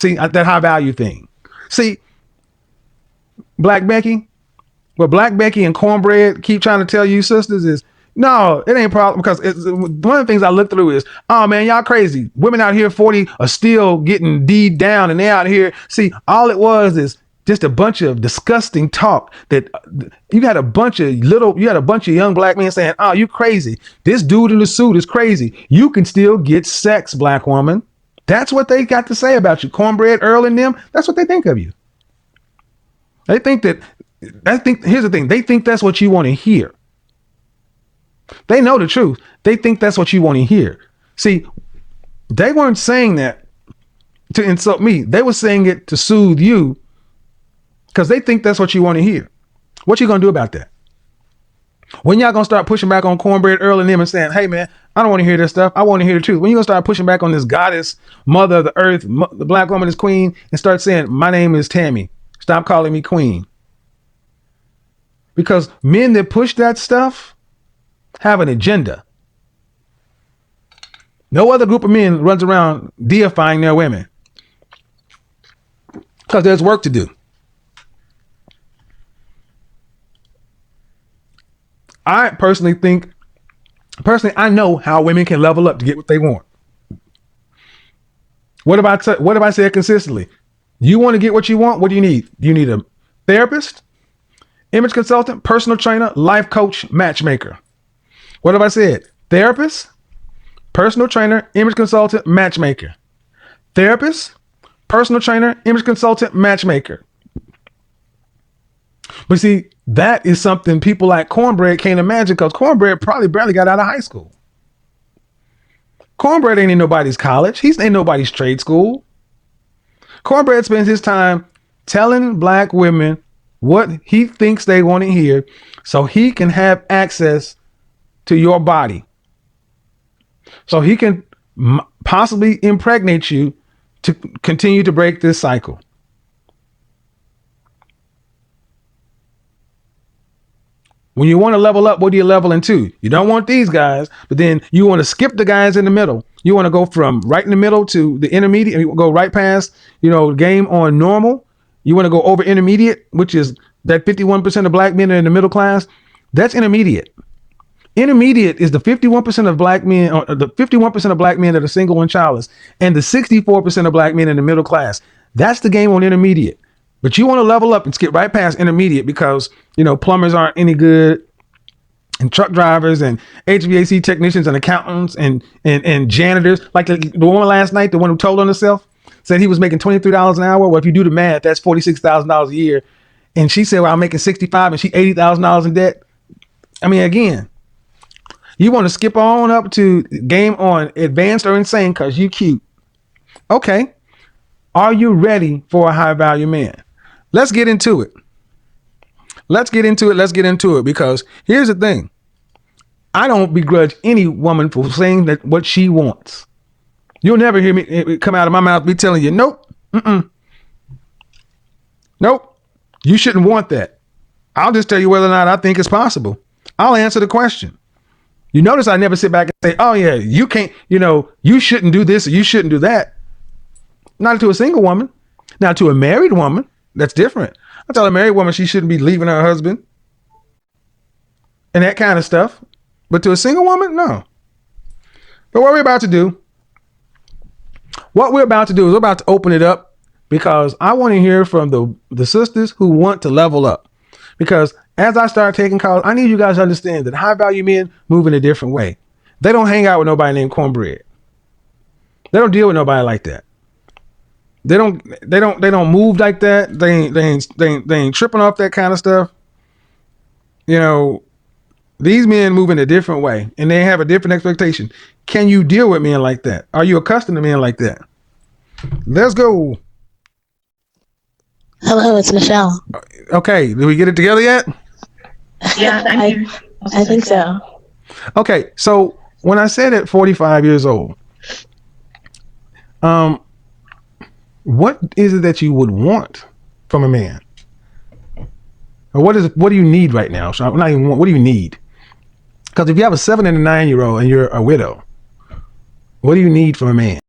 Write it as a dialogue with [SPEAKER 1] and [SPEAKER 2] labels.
[SPEAKER 1] See, that high value thing. See, Black Becky, what Black Becky and Cornbread keep trying to tell you sisters is, no, it ain't a problem, because one of the things I look through is, oh man, y'all crazy. Women out here 40 are still getting D'd down, and they out here. See, all it was is just a bunch of disgusting talk that you had a bunch of young black men saying, oh, you crazy. This dude in the suit is crazy. You can still get sex, black woman. That's what they got to say about you. Cornbread, Earl, and them, that's what they think of you. They think that, here's the thing, they think that's what you want to hear. They know the truth. They think that's what you want to hear. See, they weren't saying that to insult me. They were saying it to soothe you, because they think that's what you want to hear. What you going to do about that? When y'all going to start pushing back on Cornbread, Earl, and them and saying, hey, man, I don't want to hear this stuff. I want to hear the truth. When you going to start pushing back on this goddess, mother of the earth, the black woman is queen, and start saying, my name is Tammy. Stop calling me queen. Because men that push that stuff have an agenda. No other group of men runs around deifying their women, because there's work to do. I personally I know how women can level up to get what they want. What if I say it consistently? You want to get what you want? What do you need? Do you need a therapist, image consultant, personal trainer, life coach, matchmaker? What have I said? Therapist, personal trainer, image consultant, matchmaker. Therapist, personal trainer, image consultant, matchmaker. But see, that is something people like Cornbread can't imagine, because Cornbread probably barely got out of high school. Cornbread ain't in nobody's college. He's in nobody's trade school. Cornbread spends his time telling black women what he thinks they want to hear, so he can have access to your body, so he can possibly impregnate you to continue to break this cycle. When you want to level up, what do you level into? You don't want these guys, but then you want to skip the guys in the middle. You want to go from right in the middle to the intermediate, and you go right past, game on normal. You want to go over intermediate, which is that 51% of black men are in the middle class. That's intermediate. Intermediate is the 51% of black men, or the 51% of black men that are single and childless, and the 64% of black men in the middle class. That's the game on intermediate. But you want to level up and skip right past intermediate because, plumbers aren't any good, and truck drivers and HVAC technicians and accountants and janitors. Like the woman last night, the one who told on herself, said he was making $23 an hour. Well, if you do the math, that's $46,000 a year. And she said, well, I'm making $65 and she $80,000 in debt. I mean, again, you want to skip on up to game on advanced or insane because you cute. Okay. Are you ready for a high value man? Let's get into it. Let's get into it because here's the thing. I don't begrudge any woman for saying that what she wants. You'll never hear me come out of my mouth be telling you, nope, nope, you shouldn't want that. I'll just tell you whether or not I think it's possible. I'll answer the question. You notice I never sit back and say, oh yeah, you can't, you shouldn't do this or you shouldn't do that. Not to a single woman. Now to a married woman, that's different. I tell a married woman she shouldn't be leaving her husband and that kind of stuff. But to a single woman, no. But what we're about to do is we're about to open it up because I want to hear from the sisters who want to level up. Because as I start taking calls, I need you guys to understand that high value men move in a different way. They don't hang out with nobody named Cornbread. They don't deal with nobody like that. They don't move like that. They ain't tripping off that kind of stuff. These men move in a different way and they have a different expectation. Can you deal with men like that? Are you accustomed to men like that? Let's go.
[SPEAKER 2] Hello, it's Michelle.
[SPEAKER 1] Okay, did we get it together yet?
[SPEAKER 3] Yeah,
[SPEAKER 2] I think so.
[SPEAKER 1] Okay, so when I said at 45 years old, what is it that you would want from a man? Or what do you need right now? So what do you need? Because if you have a 7 and a 9-year-old and you're a widow, what do you need from a man?